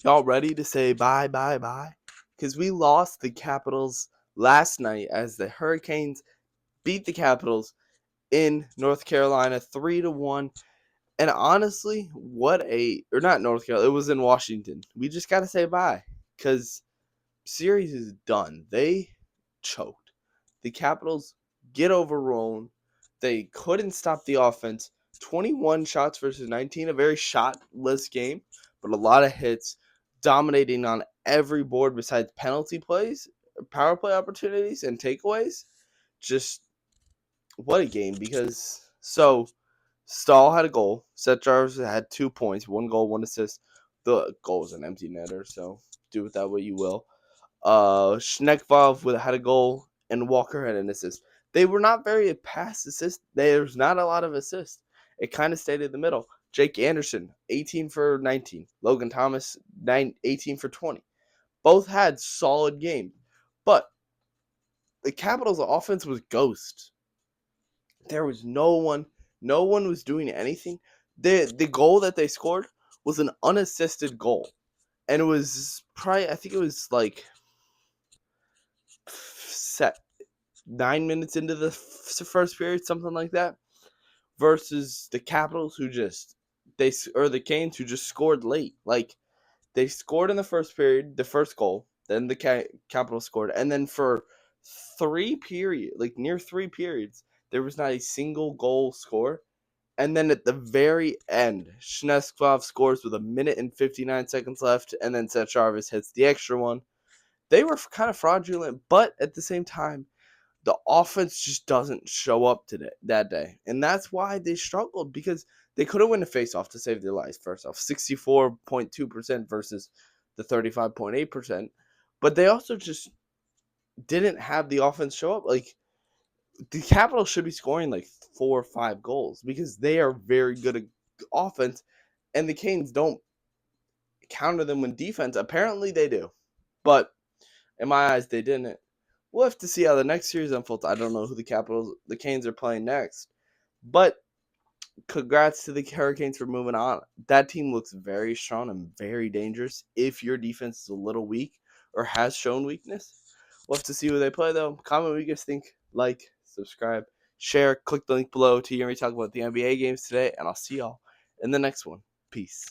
Y'all ready to say bye, bye, bye? Because we lost the Capitals last night as the Hurricanes beat the Capitals in North Carolina 3-1. And honestly, or not North Carolina, it was in Washington. We just got to say bye because series is done. They choked. The Capitals get overrun. They couldn't stop the offense. 21 shots versus 19, a very shotless game, but a lot of hits, dominating on every board besides penalty plays, power play opportunities, and takeaways. Just what a game Stahl had a goal. Seth Jarvis had 2 points, 1 goal, 1 assist. The goal was an empty netter, so do with that what you will. Schneckvov had a goal, and Walker had an assist. They were not very pass assist. There's not a lot of assists. It kind of stayed in the middle. Jake Anderson, 18 for 19. Logan Thomas, 18 for 20. Both had solid games. But the Capitals' offense was ghost. There was no one. No one was doing anything. The goal that they scored was an unassisted goal. And it was probably, I think it was like set 9 minutes into the first period, something like that, versus the Capitals the Canes who just scored late. Like they scored in the first period, the first goal, then the Capitals scored, and then for near 3 periods, there was not a single goal score. And then at the very end, Shneskov scores with 1 minute and 59 seconds left, and then Seth Jarvis hits the extra one. They were kind of fraudulent, but at the same time, the offense just doesn't show up that day. And that's why they struggled, because they could have won a faceoff to save their lives. First off, 64.2% versus the 35.8%. But they also just didn't have the offense show up. Like, the Capitals should be scoring like 4 or 5 goals because they are very good at offense, and the Canes don't counter them with defense. Apparently they do. But in my eyes, they didn't. We'll have to see how the next series unfolds. I don't know who the Canes are playing next. But congrats to the Hurricanes for moving on. That team looks very strong and very dangerous if your defense is a little weak or has shown weakness. We'll have to see who they play, though. Comment what you guys think. Like, subscribe, share, click the link below to hear me talk about the NBA games today, and I'll see y'all in the next one. Peace.